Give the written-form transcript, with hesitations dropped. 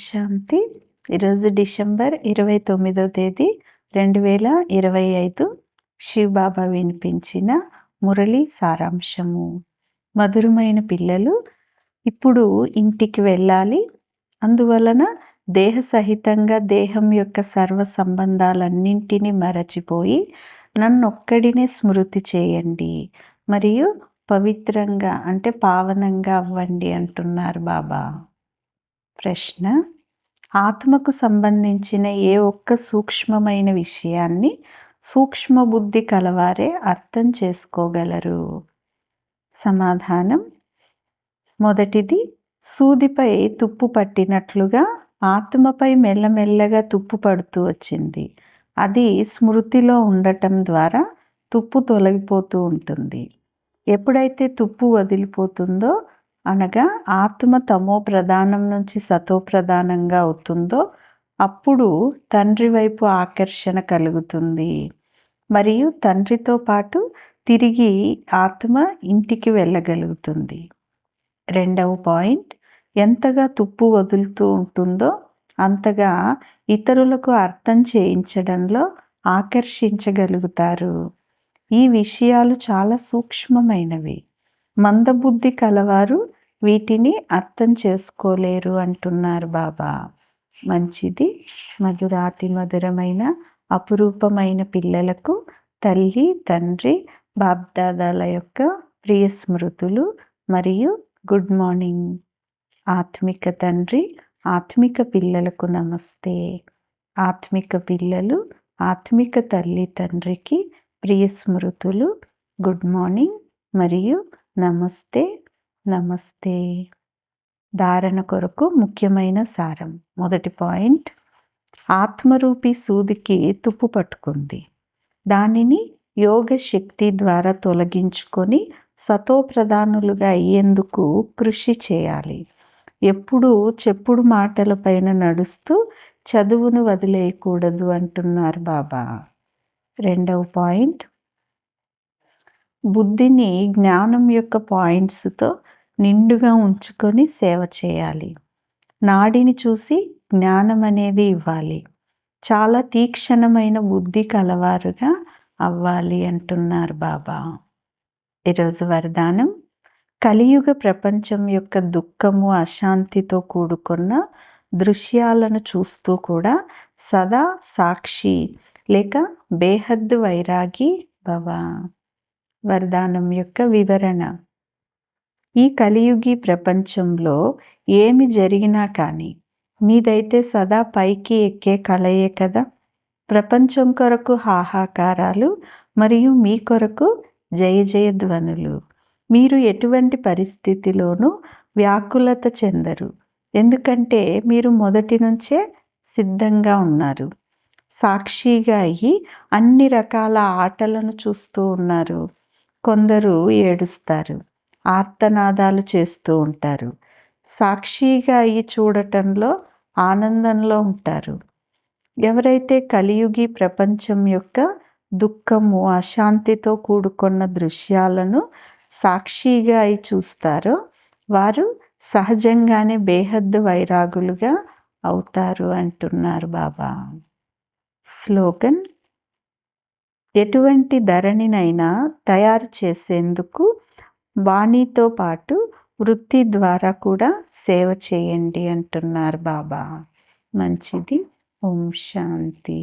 శాంతి. ఈరోజు డిసెంబర్ 29వ తేదీ 2025. శివబాబా వినిపించిన మురళి సారాంశము. మధురమైన పిల్లలు, ఇప్పుడు ఇంటికి వెళ్ళాలి. అందువలన దేహ సహితంగా దేహం యొక్క సర్వ సంబంధాలన్నింటినీ మరచిపోయి నన్నొక్కడినే స్మృతి చేయండి మరియు పవిత్రంగా అంటే పావనంగా అవ్వండి అంటున్నారు బాబా. ప్రశ్న: ఆత్మకు సంబంధించిన ఏ ఒక్క సూక్ష్మమైన విషయాన్ని సూక్ష్మ బుద్ధి కలవారే అర్థం చేసుకోగలరు? సమాధానం: మొదటిది, సూదిపై తుప్పు పట్టినట్లుగా ఆత్మపై మెల్లమెల్లగా తుప్పు పడుతూ వచ్చింది. అది స్మృతిలో ఉండటం ద్వారా తుప్పు తొలగిపోతూ ఉంటుంది. ఎప్పుడైతే తుప్పు వదిలిపోతుందో, అనగా ఆత్మ తమో ప్రధానం నుంచి సతో ప్రధానంగా అవుతుందో, అప్పుడు తండ్రి వైపు ఆకర్షణ కలుగుతుంది మరియు తండ్రితో పాటు తిరిగి ఆత్మ ఇంటికి వెళ్ళగలుగుతుంది. రెండవ పాయింట్, ఎంతగా తుప్పు వదులుతూ ఉంటుందో అంతగా ఇతరులకు అర్థం చేయించడంలో ఆకర్షించగలుగుతారు. ఈ విషయాలు చాలా సూక్ష్మమైనవి. మందబుద్ధి కలవారు వీటిని అర్థం చేసుకోలేరు అంటున్నారు బాబా. మంచిది. మధురాతి మధురమైన అపురూపమైన పిల్లలకు తల్లి, తండ్రి, బాబ్దాదాల యొక్క ప్రియ స్మృతులు మరియు గుడ్ మార్నింగ్. ఆత్మిక తండ్రి, ఆత్మిక పిల్లలకు నమస్తే. ఆత్మిక పిల్లలు ఆత్మిక తల్లి, తండ్రికి ప్రియ స్మృతులు, గుడ్ మార్నింగ్ మరియు నమస్తే నమస్తే. ధారణ కొరకు ముఖ్యమైన సారం. మొదటి పాయింట్, ఆత్మరూపి సూదికి తుప్పు పట్టుకుంది. దానిని యోగ శక్తి ద్వారా తొలగించుకొని సతో ప్రధానులుగా అయ్యేందుకు కృషి చేయాలి. ఎప్పుడూ చెప్పుడు మాటలపైన నడుస్తూ చదువును వదిలేయకూడదు అంటున్నారు బాబా. రెండవ పాయింట్, బుద్ధిని జ్ఞానం యొక్క పాయింట్స్తో నిండుగా ఉంచుకొని సేవ చేయాలి. నాడిని చూసి జ్ఞానం అనేది ఇవ్వాలి. చాలా తీక్షణమైన బుద్ధి కలవారుగా అవ్వాలి అంటున్నారు బాబా. ఈరోజు వరదానం: కలియుగ ప్రపంచం యొక్క దుఃఖము, అశాంతితో కూడుకున్న దృశ్యాలను చూస్తూ కూడా సదా సాక్షి లేక బేహద్దు వైరాగి భవ. వరదానం యొక్క వివరణ: ఈ కలియుగి ప్రపంచంలో ఏమి జరిగినా కానీ మీదైతే సదా పైకి ఎక్కే కళయే కదా. ప్రపంచం కొరకు హాహాకారాలు మరియు మీ కొరకు జయ జయ ధ్వనులు. మీరు ఎటువంటి పరిస్థితిలోనూ వ్యాకులత చెందరు, ఎందుకంటే మీరు మొదటి నుంచే సిద్ధంగా ఉన్నారు. సాక్షిగా అయ్యి అన్ని రకాల ఆటలను చూస్తూ ఉన్నారు. కొందరు ఏడుస్తారు, ఆర్తనాదాలు చేస్తూ ఉంటారు. సాక్షిగా అయ్యి చూడటంలో ఆనందంలో ఉంటారు. ఎవరైతే కలియుగి ప్రపంచం యొక్క దుఃఖము, అశాంతితో కూడుకున్న దృశ్యాలను సాక్షిగా అయి చూస్తారో వారు సహజంగానే బేహద్దు వైరాగులుగా అవుతారు అంటున్నారు బాబా. స్లోగన్: ఎటువంటి ధరణినైనా తయారు చేసేందుకు వాణితో పాటు వృత్తి ద్వారా కూడా సేవ చేయండి అంటున్నారు బాబా. మంచిది. ఓం శాంతి.